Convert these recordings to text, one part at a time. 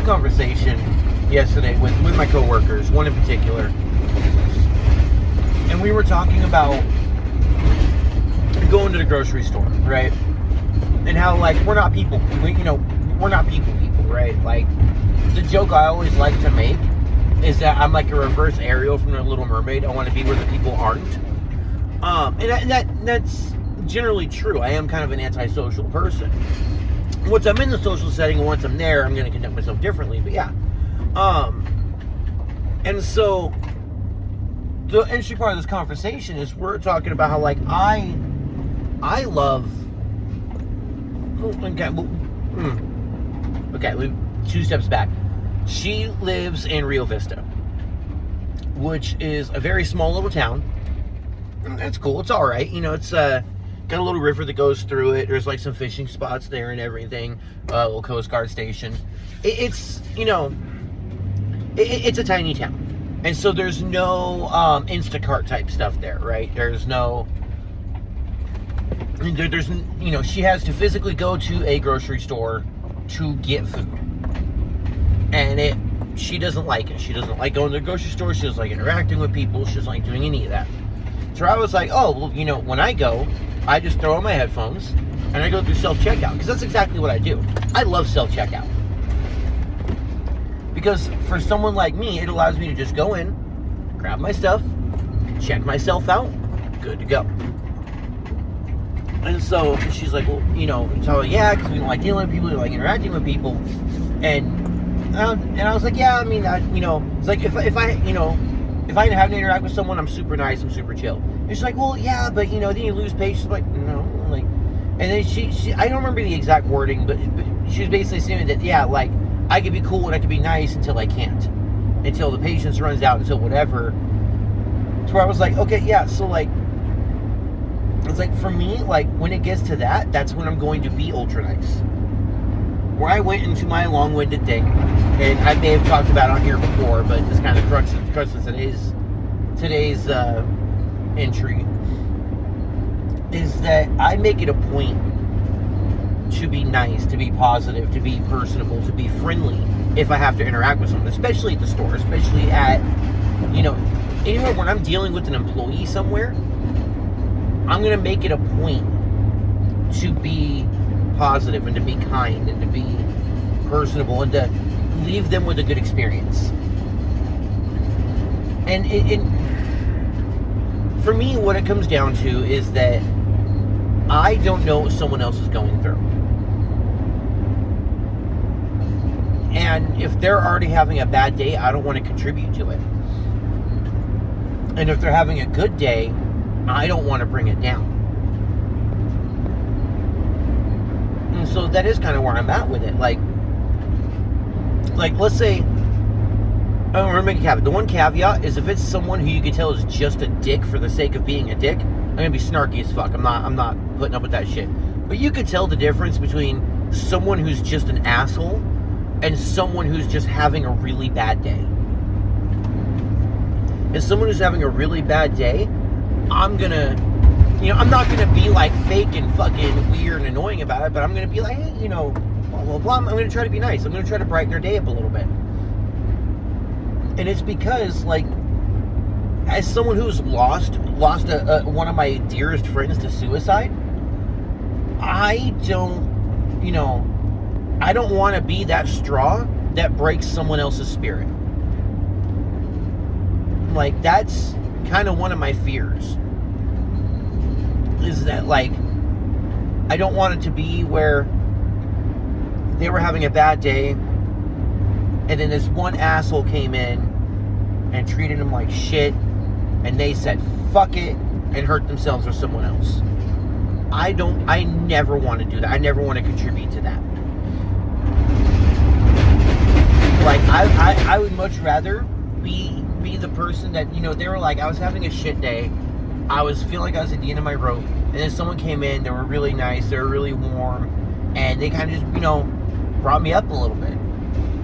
a conversation yesterday with my coworkers, one in particular, and we were talking about going to the grocery store, right? And how, like, we're not people, we're not people, right? Like, the joke I always like to make is that I'm like a reverse Ariel from The Little Mermaid. I want to be where the people aren't. And that's generally true. I am kind of an antisocial person. Once I'm in the social setting, and once I'm there, I'm going to conduct myself differently. But yeah. And so, the interesting part of this conversation is we're talking about how, like, I love... Okay, 2 steps back. She lives in Rio Vista, which is a very small little town. That's cool. It's all right. It's got a little river that goes through it. There's like some fishing spots there and everything. A little Coast Guard station. It's a tiny town, and so there's no Instacart type stuff there, right? There's she has to physically go to a grocery store to get food. And she doesn't like it. She doesn't like going to the grocery store. She doesn't like interacting with people. She doesn't like doing any of that. So I was like, oh, well, when I go, I just throw on my headphones and I go through self-checkout. Because that's exactly what I do. I love self-checkout. Because for someone like me, it allows me to just go in, grab my stuff, check myself out, good to go. And so she's like, well, so yeah, because we don't like dealing with people, we don't like interacting with people. And I was like, yeah, I mean, it's like if I have to interact with someone, I'm super nice, I'm super chill. And she's like, well, yeah, but then you lose patience. Like, no, like, and then she I don't remember the exact wording, but she was basically saying that, yeah, like, I could be cool and I could be nice until I can't, until the patience runs out, until whatever. To where I was like, okay, yeah, so like, it's like for me, like when it gets to that, that's when I'm going to be ultra nice. Where I went into my long-winded thing, and I may have talked about it on here before, but this kind of crux today's entry, is that I make it a point to be nice, to be positive, to be personable, to be friendly if I have to interact with someone, especially at the store, especially at, anywhere when I'm dealing with an employee somewhere, I'm going to make it a point to be positive and to be kind and to be personable and to leave them with a good experience. And for me, what it comes down to is that I don't know what someone else is going through. And if they're already having a bad day, I don't want to contribute to it. And if they're having a good day, I don't want to bring it down. And so that is kind of where I'm at with it. Like let's say, I'm going to make a caveat. The one caveat is if it's someone who you can tell is just a dick for the sake of being a dick, I'm going to be snarky as fuck. I'm not putting up with that shit. But you could tell the difference between someone who's just an asshole and someone who's just having a really bad day. And someone who's having a really bad day, I'm not gonna be like fake and fucking weird and annoying about it, but I'm gonna be like, hey, blah, blah, blah. I'm gonna try to be nice. I'm gonna try to brighten their day up a little bit. And it's because, like, as someone who's lost one of my dearest friends to suicide, I don't want to be that straw that breaks someone else's spirit. Like, that's kind of one of my fears. Is that, like, I don't want it to be where they were having a bad day and then this one asshole came in and treated them like shit and they said fuck it and hurt themselves or someone else. I never want to do that. I never want to contribute to that. Like, I would much rather be the person that, they were like, I was having a shit day, I was feeling like I was at the end of my rope, and then someone came in, they were really nice, they were really warm, and they kind of just, brought me up a little bit.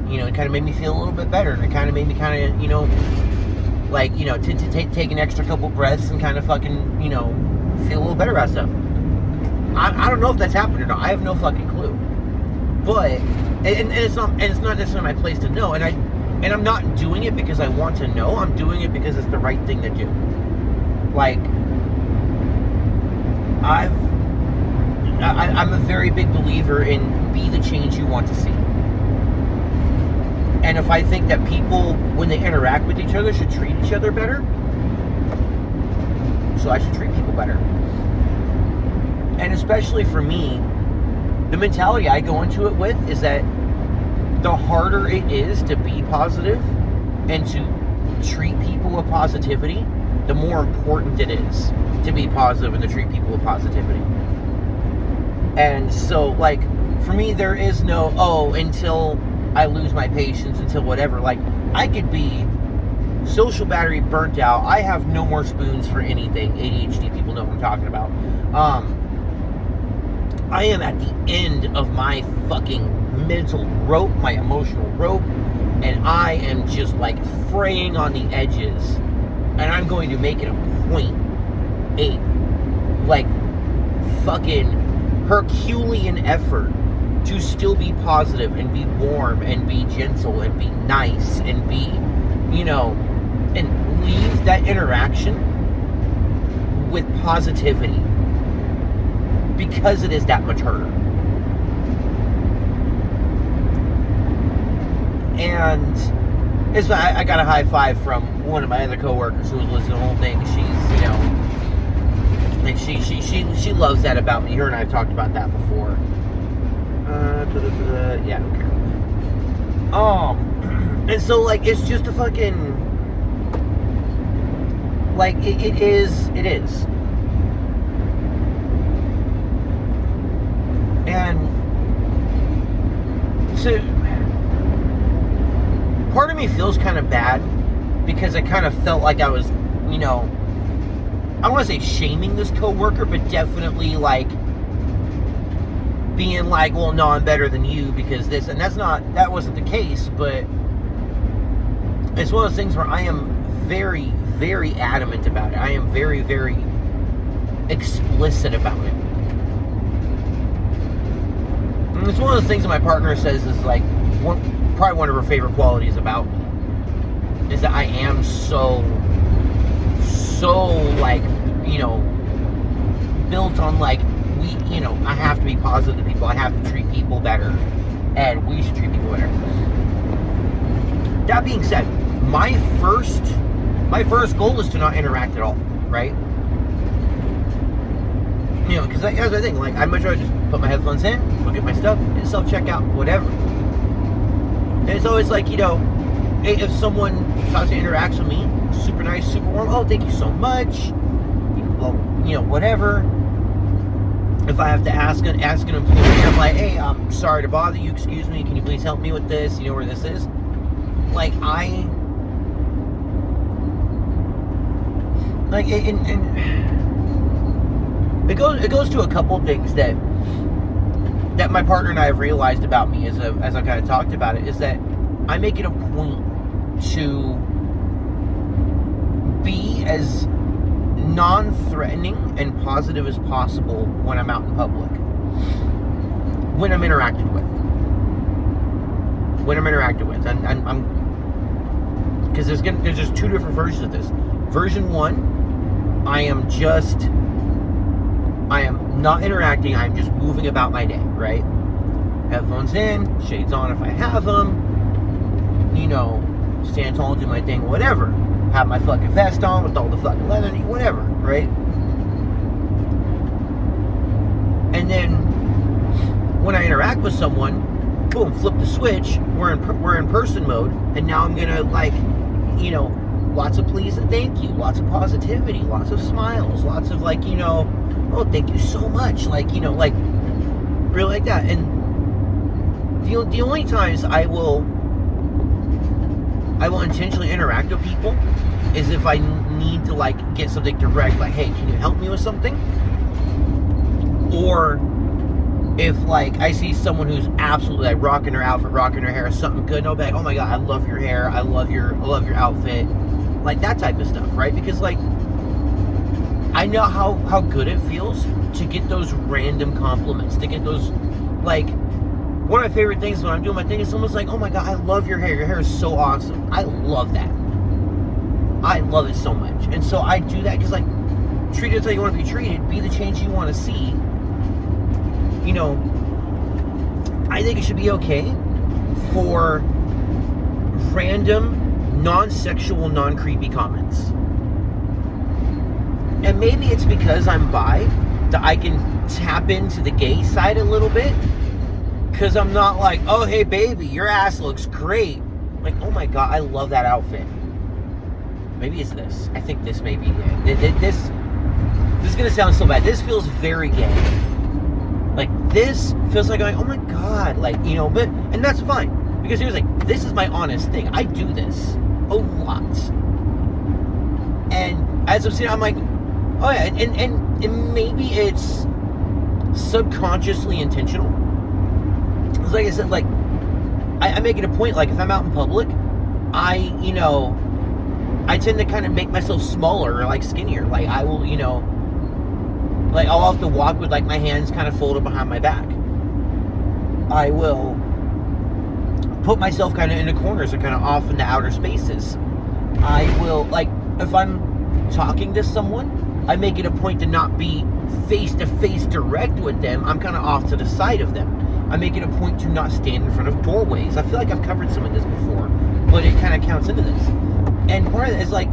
It kind of made me feel a little bit better, and it kind of made me kind of, to take an extra couple breaths and kind of fucking, feel a little better about stuff. I don't know if that's happened or not. I have no fucking clue. But and it's not necessarily my place to know, and I'm not doing it because I want to know. I'm doing it because it's the right thing to do. Like, I'm a very big believer in be the change you want to see. And if I think that people, when they interact with each other, should treat each other better, so I should treat people better. And especially for me, the mentality I go into it with is that the harder it is to be positive and to treat people with positivity, the more important it is to be positive and to treat people with positivity. And so, like, for me, there is no, until I lose my patience, until whatever. Like, I could be social battery burnt out. I have no more spoons for anything. ADHD people know what I'm talking about. I am at the end of my fucking mental rope, my emotional rope, and I am just, like, fraying on the edges. And I'm going to make it a point, like, fucking Herculean effort to still be positive and be warm and be gentle and be nice and be, and leave that interaction with positivity because it is that much harder. And I got a high five from one of my other coworkers who was listening to the whole thing. She's, and she loves that about me. Her and I have talked about that before. Yeah, I don't care. And so, like, it's just a fucking, like, it is. And so, part of me feels kind of bad because I kind of felt like I was, I don't want to say shaming this coworker, but definitely, like, being like, well, no, I'm better than you because this, and that wasn't the case, but it's one of those things where I am very, very adamant about it. I am very, very explicit about it. And it's one of those things that my partner says is, like, probably one of her favorite qualities about me is that I am so, like, built on, like, I have to be positive to people. I have to treat people better, and we should treat people better. That being said, my first goal is to not interact at all, right? Because that's the thing. Like, I'd much rather just put my headphones in, look at my stuff, hit self-checkout, whatever. And it's always like, if someone tries to interact with me, super nice, super warm, oh, thank you so much, well, whatever. If I have to ask an employee, I'm like, hey, I'm sorry to bother you, excuse me, can you please help me with this, you know where this is? Like, it goes to a couple things that my partner and I have realized about me as I kind of talked about it, is that I make it a point to be as non-threatening and positive as possible when I'm out in public, when I'm interacted with, and I'm because there's just two different versions of this. Version one, I am not interacting, I'm just moving about my day, right? Headphones in, shades on if I have them, stand tall and do my thing, whatever. Have my fucking vest on with all the fucking leather, whatever, right? And then when I interact with someone, boom, flip the switch, we're in person mode, and now I'm gonna, like, lots of please and thank you, lots of positivity, lots of smiles, lots of, like, oh, thank you so much, like, like, really like that. And the only times I will intentionally interact with people is if I need to, like, get something direct, like, hey, can you help me with something? Or if, like, I see someone who's absolutely, like, rocking her outfit, rocking her hair, something good, and I'll be like, oh my god, I love your hair, I love your outfit, like, that type of stuff, right? Because, like, I know how good it feels to get those random compliments, to get those, like, one of my favorite things when I'm doing my thing is someone's like, oh my God, I love your hair. Your hair is so awesome. I love that. I love it so much. And so I do that because, like, treat it how you want to be treated. Be the change you want to see. You know, I think it should be okay for random, non-sexual, non-creepy comments. And maybe it's because I'm bi that I can tap into the gay side a little bit. Because I'm not like, oh, hey, baby, your ass looks great. Like, oh my God, I love that outfit. Maybe it's this. I think this may be it. This is going to sound so bad. This feels very gay. Like, this feels like going, oh my God. Like, you know, but, and that's fine. Because here's like, this is my honest thing. I do this a lot. And as I'm sitting, I'm like, oh yeah, and maybe it's subconsciously intentional. Because like I said, like, I make it a point, like, if I'm out in public, I tend to kind of make myself smaller or, like, skinnier. Like, I will, you know, like, I'll have to walk with, like, my hands kind of folded behind my back. I will put myself kind of into corners or kind of off into outer spaces. I will, like, if I'm talking to someone, I make it a point to not be face-to-face direct with them. I'm kind of off to the side of them. I make it a point to not stand in front of doorways. I feel like I've covered some of this before, but it kind of counts into this. And part of it is like,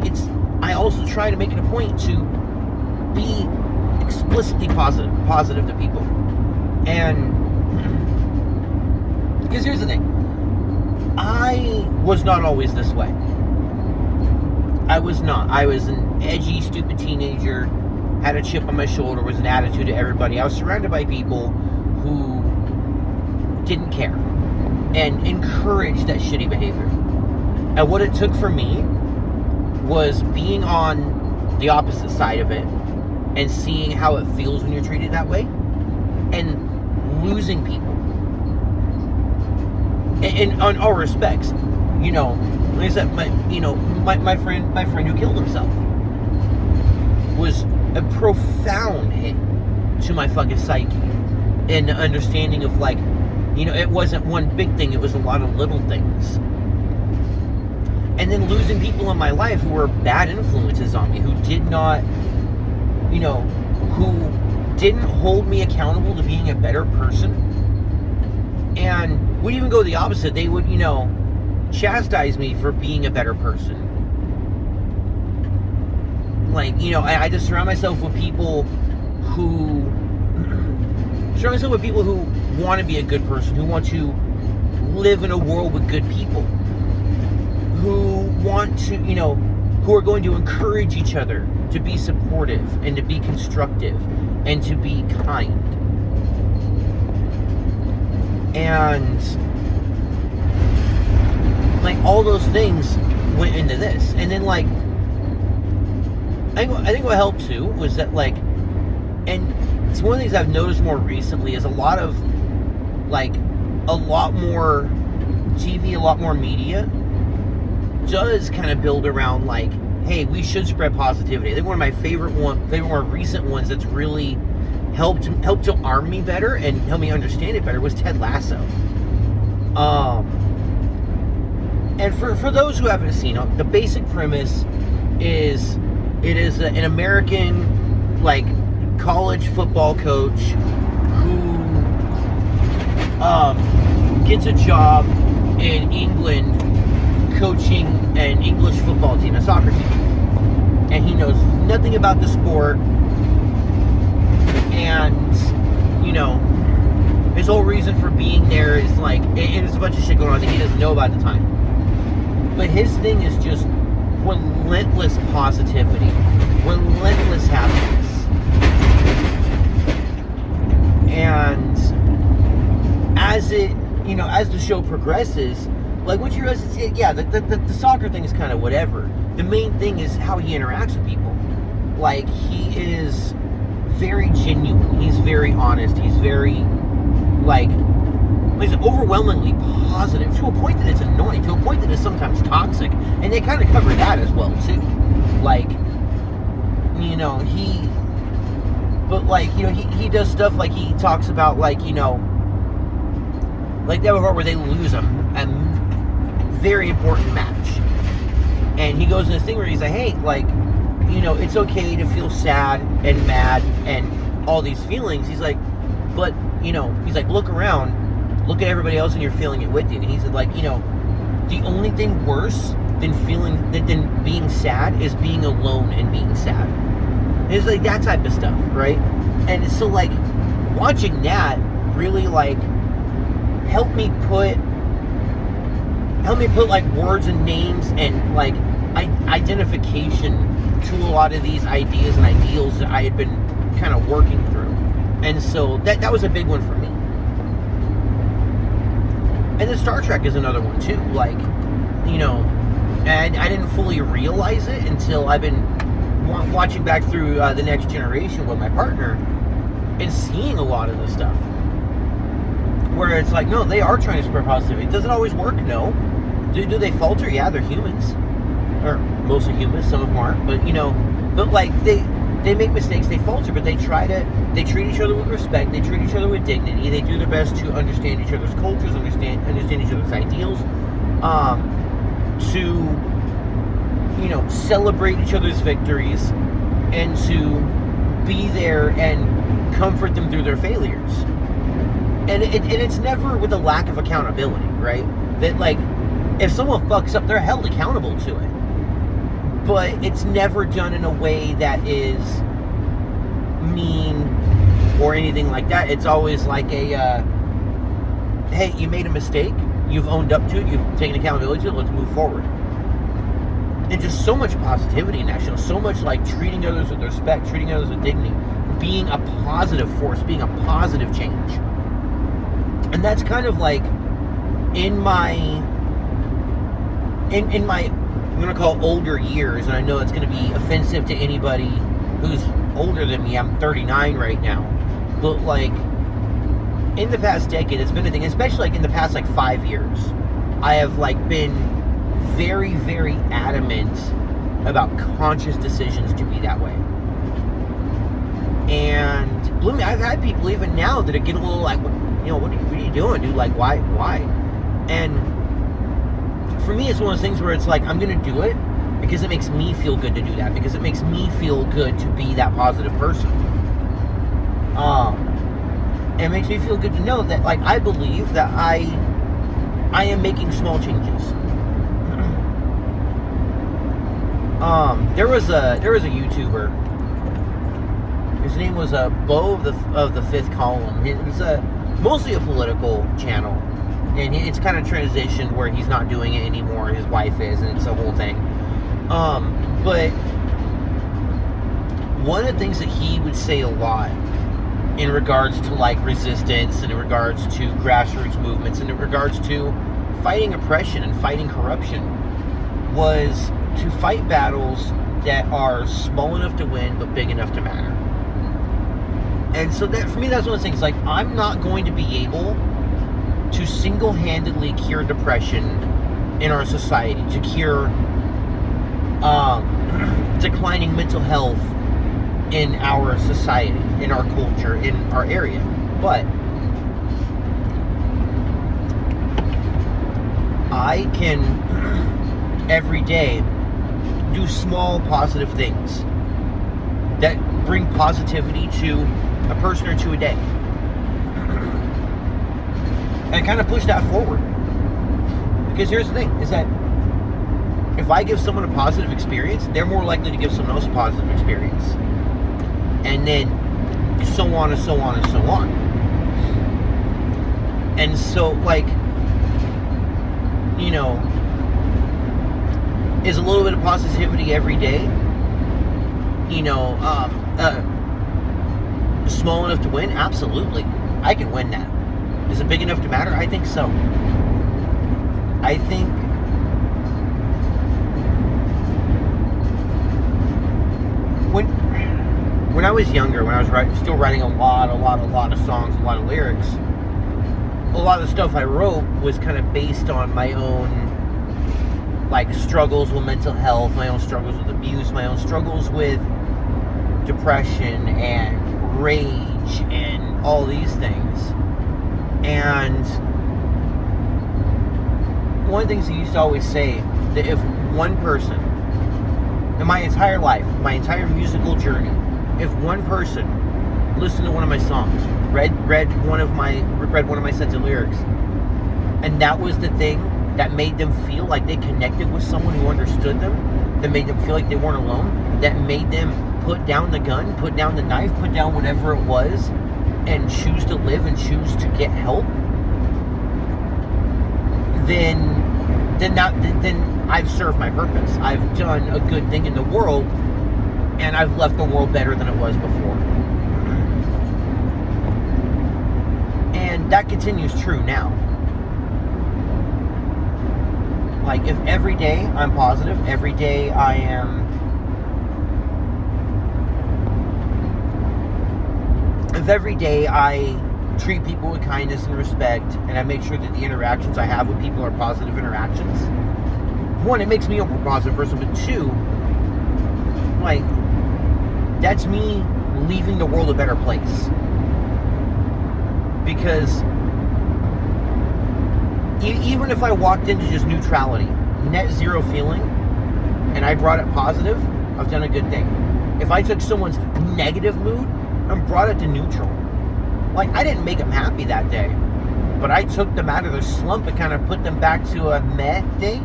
I also try to make it a point to be explicitly positive to people. And because here's the thing, I was not always this way. I was not. I was an edgy, stupid teenager, had a chip on my shoulder, was an attitude to everybody. I was surrounded by people who didn't care and encouraged that shitty behavior. And what it took for me was being on the opposite side of it and seeing how it feels when you're treated that way and losing people. And on all respects, you know, like I said, my friend who killed himself was a profound hit to my fucking psyche and the understanding of, like, you know, it wasn't one big thing, it was a lot of little things. And then losing people in my life who were bad influences on me, who did not, you know, who didn't hold me accountable to being a better person. And would even go the opposite. They would, you know, chastise me for being a better person. Like, you know, I just surround myself with people who want to be a good person, who want to live in a world with good people, who want to, you know, who are going to encourage each other to be supportive and to be constructive and to be kind. And like, all those things went into this. And then, like, I think what helped too was that, like, and it's one of the things I've noticed more recently is a lot more TV, a lot more media does kind of build around, like, hey, we should spread positivity. I think one of my favorite more recent ones that's really helped to arm me better and help me understand it better was Ted Lasso. And for those who haven't seen it, the basic premise is it is an American, like, college football coach who gets a job in England coaching an English football team, a soccer team. And he knows nothing about the sport. And, you know, his whole reason for being there is, like, and there's a bunch of shit going on that he doesn't know about at the time. But his thing is just relentless positivity, relentless happiness. And as it, you know, as the show progresses, like, what you realize is, yeah, the soccer thing is kind of whatever. The main thing is how he interacts with people. Like, he is very genuine. He's very honest. He's very, like, he's overwhelmingly positive to a point that it's annoying, to a point that it's sometimes toxic. And they kind of cover that as well, too. Like, you know, but, like, you know, he does stuff like he talks about, like, you know, like they have a part where they lose a very important match, and he goes in this thing where he's like, hey, like, you know, it's okay to feel sad and mad and all these feelings. He's like, but, you know, he's like, look around, look at everybody else and you're feeling it with you. And he said, like, you know, the only thing worse than being sad is being alone and being sad. It's like that type of stuff, right? And so, like, watching that really, like, helped me put like words and names and like identification to a lot of these ideas and ideals that I had been kind of working through. And so that was a big one for me. And then Star Trek is another one too. Like, you know, and I didn't fully realize it until I've been watching back through The Next Generation with my partner and seeing a lot of this stuff. Where it's like, no, they are trying to spread positivity. Does it always work? No. Do they falter? Yeah, they're humans. Or mostly humans, some of them aren't. But, you know, but like they make mistakes, they falter, but they treat each other with respect, they treat each other with dignity, they do their best to understand each other's cultures, understand each other's ideals, to, you know, celebrate each other's victories, and to be there and comfort them through their failures. And it's never with a lack of accountability, right? That, like, if someone fucks up, they're held accountable to it. But it's never done in a way that is mean or anything like that. It's always like a, hey, you made a mistake, you've owned up to it, you've taken accountability to it, let's move forward. And just so much positivity in that show, so much like treating others with respect, treating others with dignity, being a positive force, being a positive change. And that's kind of like in my I'm going to call older years, and I know it's going to be offensive to anybody who's older than me. I'm 39 right now. But, like, in the past decade, it's been a thing, especially, like, in the past, like, 5 years. I have, like, been very, very adamant about conscious decisions to be that way. And, believe me, I've had people even now that are getting a little, like, you know, what are you doing, dude? Like, why? And for me, it's one of those things where it's like, I'm going to do it because it makes me feel good to do that. Because it makes me feel good to be that positive person. It makes me feel good to know that, like, I believe that I am making small changes. There was a YouTuber. His name was Bo of the Fifth Column. It was mostly a political channel. And it's kind of transitioned where he's not doing it anymore. His wife is, and it's a whole thing. But one of the things that he would say a lot in regards to, like, resistance, and in regards to grassroots movements, and in regards to fighting oppression and fighting corruption, was to fight battles that are small enough to win but big enough to matter. And so that, for me, that's one of the things. Like, I'm not going to be able to single-handedly cure depression in our society, to cure declining mental health in our society, in our culture, in our area. But I can every day do small positive things that bring positivity to a person or two a day. And kind of push that forward. Because here's the thing, is that if I give someone a positive experience, they're more likely to give someone else a positive experience. And then so on and so on and so on. And so, like, you know, is a little bit of positivity every day, you know, small enough to win? Absolutely. I can win that. Is it big enough to matter? I think so. I think when I was younger, when I was still writing a lot of songs, a lot of lyrics, a lot of the stuff I wrote was kind of based on my own, like, struggles with mental health, my own struggles with abuse, my own struggles with depression and rage and all these things. And one of the things he used to always say, that if one person, in my entire life, my entire musical journey, if one person listened to one of my songs, read one of my sets of lyrics, and that was the thing that made them feel like they connected with someone who understood them, that made them feel like they weren't alone, that made them put down the gun, put down the knife, put down whatever it was, and choose to live and choose to get help, then I've served my purpose. I've done a good thing in the world, and I've left the world better than it was before. And that continues true now. Like, if every day I'm positive, every day I am... If every day I treat people with kindness and respect, and I make sure that the interactions I have with people are positive interactions, one, it makes me a more positive person, but two, like, that's me leaving the world a better place. Because even if I walked into just neutrality, net zero feeling, and I brought it positive, I've done a good thing. If I took someone's negative mood and brought it to neutral, like, I didn't make them happy that day, but I took them out of their slump and kind of put them back to a meh day,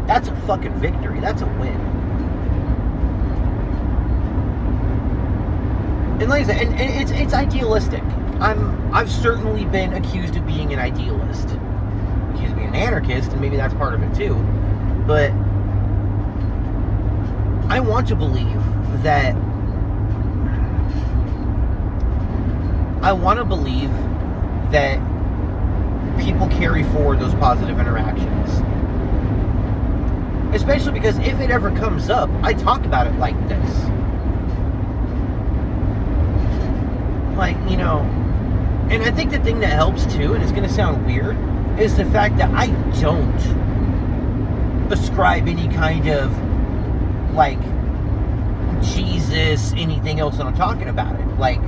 that's a fucking victory. That's a win. And like I said, and it's idealistic. I've certainly been accused of being an idealist, accused of being an anarchist, and maybe that's part of it too. But I want to believe that people carry forward those positive interactions. Especially because if it ever comes up, I talk about it like this. Like, you know, and I think the thing that helps too, and it's going to sound weird, is the fact that I don't ascribe any kind of, like, Jesus, anything else when I'm talking about it. Like,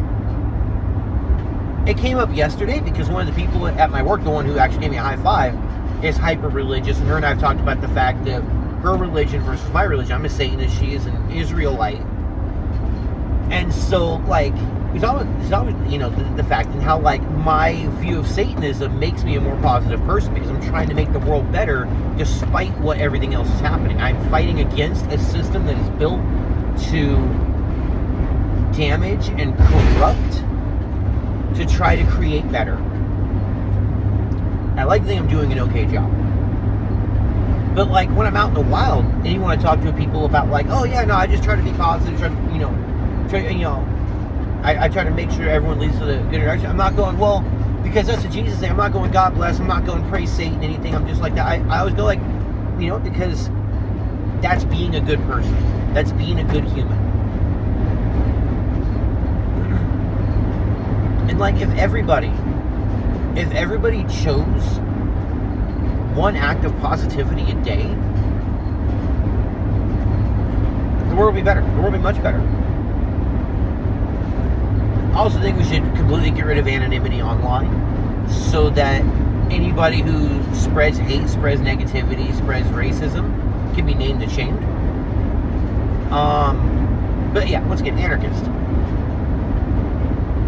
it came up yesterday because one of the people at my work, the one who actually gave me a high five, is hyper-religious, and her and I have talked about the fact of her religion versus my religion. I'm a Satanist, she is an Israelite. And so, like, it's always you know, the fact and how, like, my view of Satanism makes me a more positive person because I'm trying to make the world better despite what everything else is happening. I'm fighting against a system that is built to damage and corrupt to try to create better. I like to think I'm doing an okay job. But, like, when I'm out in the wild and you want to talk to people about, like, oh yeah, no, I just try to be positive, try to, you know, I try to make sure everyone leads to the good direction. I'm not going, well, because that's what Jesus said. I'm not going, God bless. I'm not going, praise Satan, anything. I'm just like that. I always go, like, you know, because that's being a good person. That's being a good human. And, like, if everybody chose one act of positivity a day, the world would be better. The world would be much better. I also think we should completely get rid of anonymity online so that anybody who spreads hate, spreads negativity, spreads racism can be named and shamed. But yeah, once again, anarchist.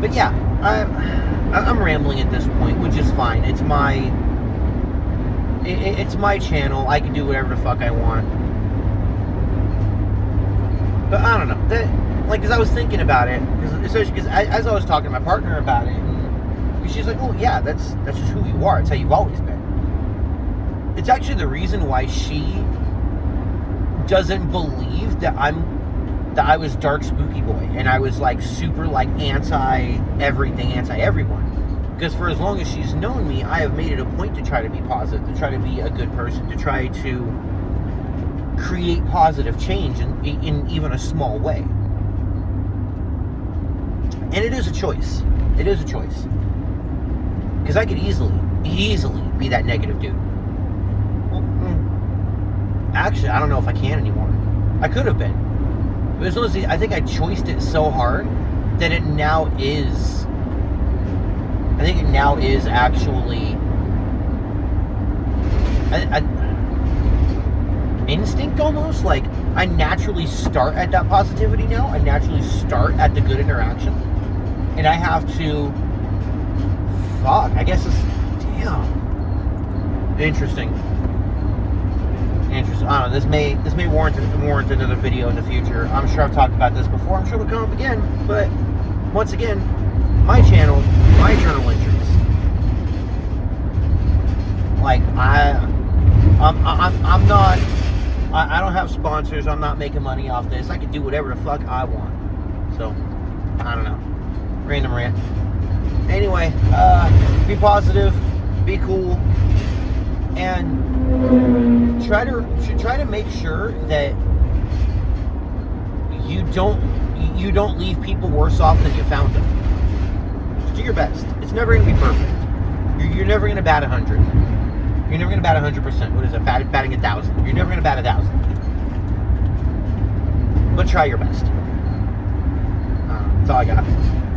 But yeah, I'm rambling at this point, which is fine. It's my channel. I can do whatever the fuck I want. But I don't know. Like, because I was thinking about it, especially because as I was talking to my partner about it, and she's like, "Oh yeah, that's just who you are. It's how you've always been." It's actually the reason why she doesn't believe that I was dark spooky boy, and I was like super like anti everything, anti everyone. Because for as long as she's known me, I have made it a point to try to be positive, to try to be a good person, to try to create positive change in even a small way. And it is a choice. It is a choice. Because I could easily be that negative dude. Well, actually, I don't know if I can anymore. I could have been. But honestly, I think I choiced it so hard that it now is... I think it now is actually instinct almost. Like, I naturally start at that positivity now. I naturally start at the good interaction. And I have to, I guess it's, damn. Interesting. I don't know, this may warrant another video in the future. I'm sure I've talked about this before. I'm sure it'll come up again. But, once again, my channel, my journal entries. Like, I'm not, I don't have sponsors. I'm not making money off this. I can do whatever the fuck I want. So, I don't know. Random rant. Anyway, be positive, be cool, and try to make sure that you don't leave people worse off than you found them. Just do your best. It's never going to be perfect. You're never going to bat 100. You're never going to bat 100%. What is it? Batting 1,000. You're never going to bat 1,000. But try your best. That's all I got.